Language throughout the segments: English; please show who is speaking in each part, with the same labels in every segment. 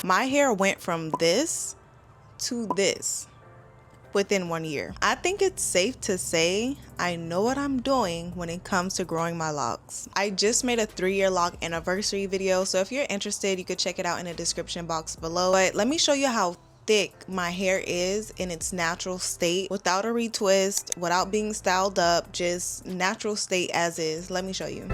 Speaker 1: My hair went from this to this within 1 year. I think it's safe to say I know what I'm doing when it comes to growing my locks. I just made a 3-year lock anniversary video, so if you're interested, you could check it out in the description box below. But let me show you how thick my hair is in its natural state, without a retwist, without being styled up, just natural state as is. Let me show you.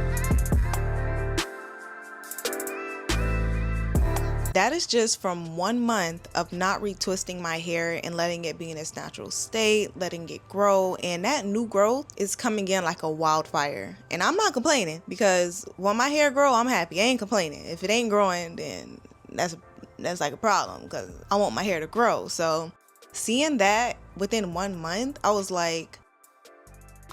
Speaker 1: That is just from 1 month of not retwisting my hair and letting it be in its natural state, letting it grow, and that new growth is coming in like a wildfire. And I'm not complaining, because when my hair grow, I'm happy. I ain't complaining. If it ain't growing, then that's like a problem, because I want my hair to grow. So seeing that within 1 month, I was like,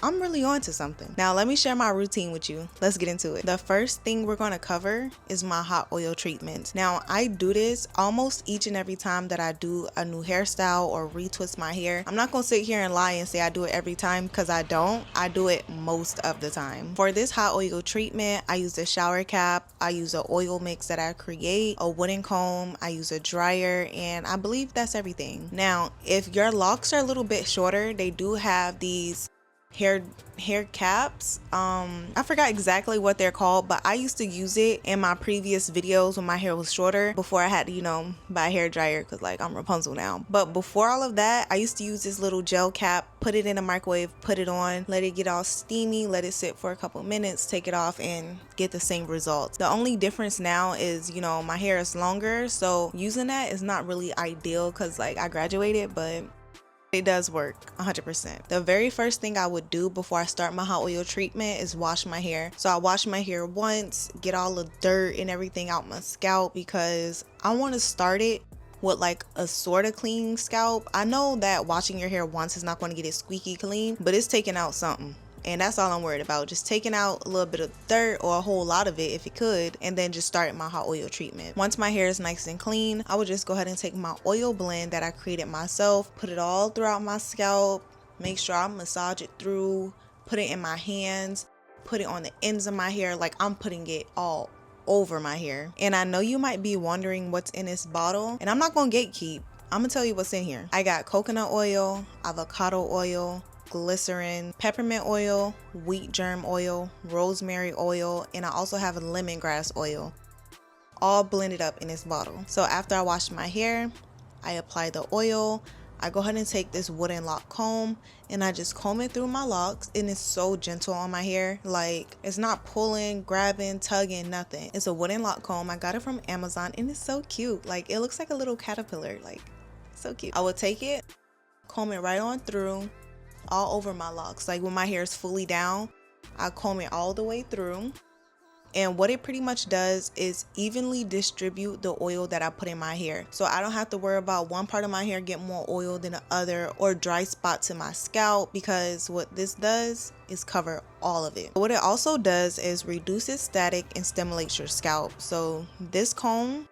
Speaker 1: I'm really on to something. Now let me share my routine with you. Let's get into it. The first thing we're going to cover is my hot oil treatment. Now I do this almost each and every time that I do a new hairstyle or retwist my hair. I'm not going to sit here and lie and say I do it every time, because I don't. I do it most of the time. For this hot oil treatment, I use a shower cap, I use an oil mix that I create, a wooden comb, I use a dryer, and I believe that's everything. Now if your locks are a little bit shorter, they do have these hair caps. I forgot exactly what they're called, but I used to use it in my previous videos when my hair was shorter, before I had to, you know, buy a hair dryer, because like I'm Rapunzel now. But before all of that, I used to use this little gel cap, put it in a microwave, put it on, let it get all steamy, let it sit for a couple minutes, take it off, and get the same results. The only difference now is, you know, my hair is longer, so using that is not really ideal, because like I graduated, but it does work 100%. The very first thing I would do before I start my hot oil treatment is wash my hair. So I wash my hair once, get all the dirt and everything out my scalp, because I want to start it with like a sort of clean scalp. I know that washing your hair once is not going to get it squeaky clean, but it's taking out something. And that's all I'm worried about, just taking out a little bit of dirt, or a whole lot of it if it could, and then just start my hot oil treatment. Once my hair is nice and clean, I would just go ahead and take my oil blend that I created myself, put it all throughout my scalp, make sure I massage it through, put it in my hands, put it on the ends of my hair, like I'm putting it all over my hair. And I know you might be wondering what's in this bottle, and I'm not gonna gatekeep. I'm gonna tell you what's in here. I got coconut oil, avocado oil, glycerin, peppermint oil, wheat germ oil, rosemary oil, and I also have lemongrass oil, all blended up in this bottle. So after I wash my hair, I apply the oil. I go ahead and take this wooden lock comb, and I just comb it through my locks, and it's so gentle on my hair. Like, it's not pulling, grabbing, tugging, nothing. It's a wooden lock comb. I got it from Amazon, and it's so cute. Like, it looks like a little caterpillar. Like, so cute. I would take it, comb it right on through, all over my locks. Like when my hair is fully down, I comb it all the way through, and what it pretty much does is evenly distribute the oil that I put in my hair, so I don't have to worry about one part of my hair get more oil than the other, or dry spots in my scalp, because what this does is cover all of it. What it also does is reduces static and stimulates your scalp. So this comb,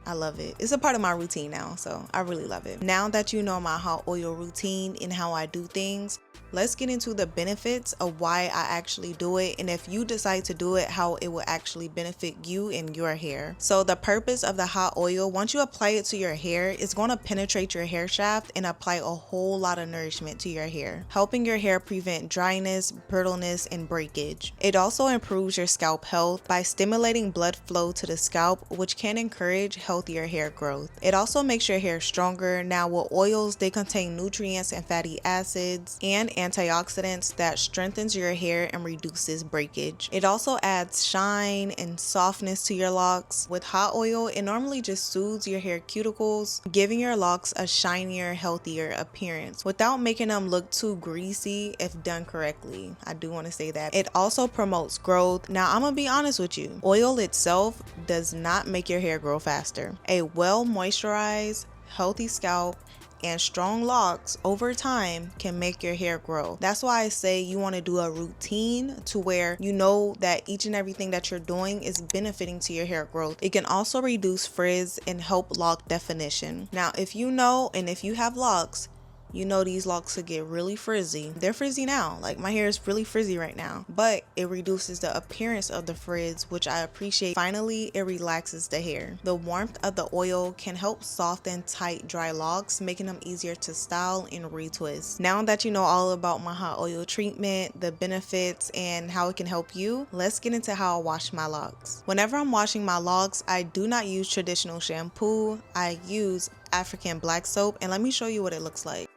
Speaker 1: I love it. It's a part of my routine now, so I really love it. Now that you know my hot oil routine and how I do things, let's get into the benefits of why I actually do it, and if you decide to do it, how it will actually benefit you and your hair. So the purpose of the hot oil, once you apply it to your hair, it's going to penetrate your hair shaft and apply a whole lot of nourishment to your hair, helping your hair prevent dryness, brittleness, and breakage. It also improves your scalp health by stimulating blood flow to the scalp, which can encourage healthier hair growth. It also makes your hair stronger. Now with oils, they contain nutrients and fatty acids and antioxidants that strengthens your hair and reduces breakage. It also adds shine and softness to your locks. With hot oil, it normally just soothes your hair cuticles, giving your locks a shinier, healthier appearance without making them look too greasy if done correctly. I do want to say that. It also promotes growth. Now I'm gonna be honest with you, oil itself does not make your hair grow faster. A well moisturized, healthy scalp and strong locks over time can make your hair grow. That's why I say you want to do a routine to where you know that each and everything that you're doing is benefiting to your hair growth. It can also reduce frizz and help lock definition. Now if you know and if you have locks, you know these locks could get really frizzy. They're frizzy now, like my hair is really frizzy right now, but it reduces the appearance of the frizz, which I appreciate. Finally, it relaxes the hair. The warmth of the oil can help soften tight, dry locks, making them easier to style and retwist. Now that you know all about my hot oil treatment, the benefits, and how it can help you, let's get into how I wash my locks. Whenever I'm washing my locks, I do not use traditional shampoo. I use African black soap, and let me show you what it looks like.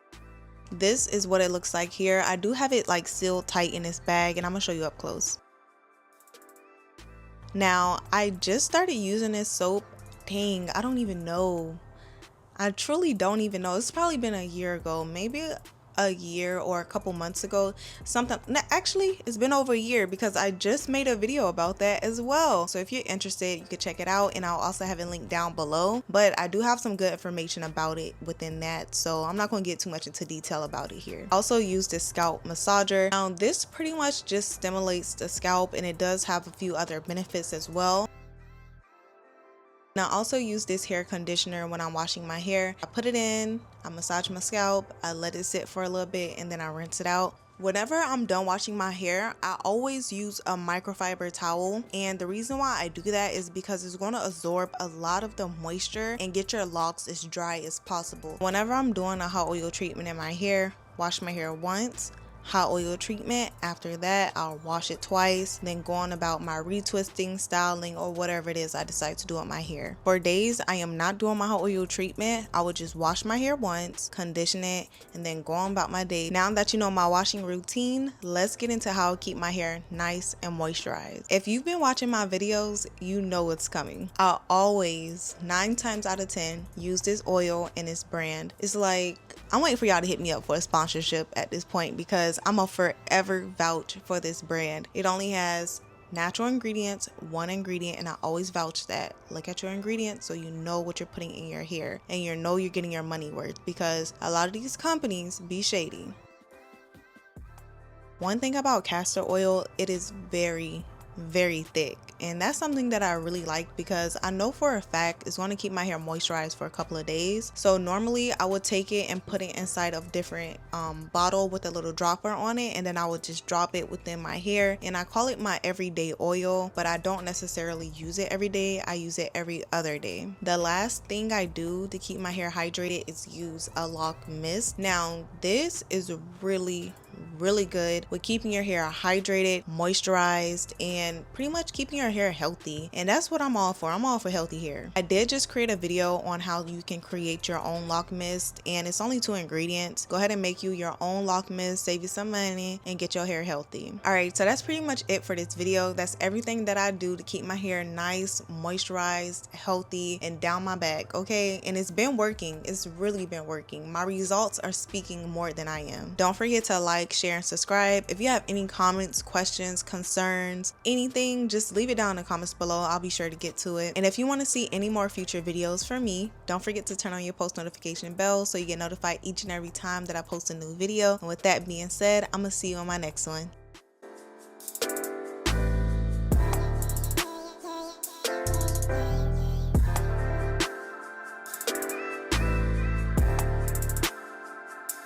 Speaker 1: This is what it looks like here. I do have it like sealed tight in this bag, and I'm gonna show you up close. Now, I just started using this soap. Dang, I don't even know. I truly don't even know. It's probably been a year ago, maybe a year or a couple months ago, something. Actually, it's been over a year because I just made a video about that as well. So if you're interested, you could check it out, and I'll also have it linked down below. But I do have some good information about it within that, so I'm not going to get too much into detail about it here. I also use this scalp massager. Now this pretty much just stimulates the scalp, and it does have a few other benefits as well. Now, I also use this hair conditioner when I'm washing my hair. I put it in, I massage my scalp, I let it sit for a little bit, and then I rinse it out. Whenever I'm done washing my hair, I always use a microfiber towel, and the reason why I do that is because it's going to absorb a lot of the moisture and get your locks as dry as possible. Whenever I'm doing a hot oil treatment in my hair, wash my hair once, hot oil treatment. After that, I'll wash it twice, then go on about my retwisting, styling, or whatever it is I decide to do on my hair. For days I am not doing my hot oil treatment, I would just wash my hair once, condition it, and then go on about my day. Now that you know my washing routine, let's get into how I keep my hair nice and moisturized. If you've been watching my videos, you know what's coming. I always, 9 times out of 10, use this oil and this brand. It's like, I'm waiting for y'all to hit me up for a sponsorship at this point, because I'm a forever vouch for this brand. It only has natural ingredients, 1 ingredient, and I always vouch that. Look at your ingredients so you know what you're putting in your hair, and you know you're getting your money worth, because a lot of these companies be shady. One thing about castor oil, it is very thick, and that's something that I really like, because I know for a fact it's going to keep my hair moisturized for a couple of days. So normally I would take it and put it inside of different bottle with a little dropper on it, and then I would just drop it within my hair, and I call it my everyday oil, but I don't necessarily use it every day. I use it every other day. The last thing I do to keep my hair hydrated is use a lock mist. Now this is really good with keeping your hair hydrated, moisturized, and pretty much keeping your hair healthy. And that's what I'm all for. I'm all for healthy hair. I did just create a video on how you can create your own lock mist, and it's only 2 ingredients. Go ahead and make you your own lock mist, save you some money, and get your hair healthy. Alright, so that's pretty much it for this video. That's everything that I do to keep my hair nice, moisturized, healthy, and down my back, okay? And it's been working. It's really been working. My results are speaking more than I am. Don't forget to like, share, and subscribe. If you have any comments, questions, concerns, anything, just leave it down in the comments below. I'll be sure to get to it. And if you want to see any more future videos from me, don't forget to turn on your post notification bell so you get notified each and every time that I post a new video. And with that being said, I'm gonna see you on my next one.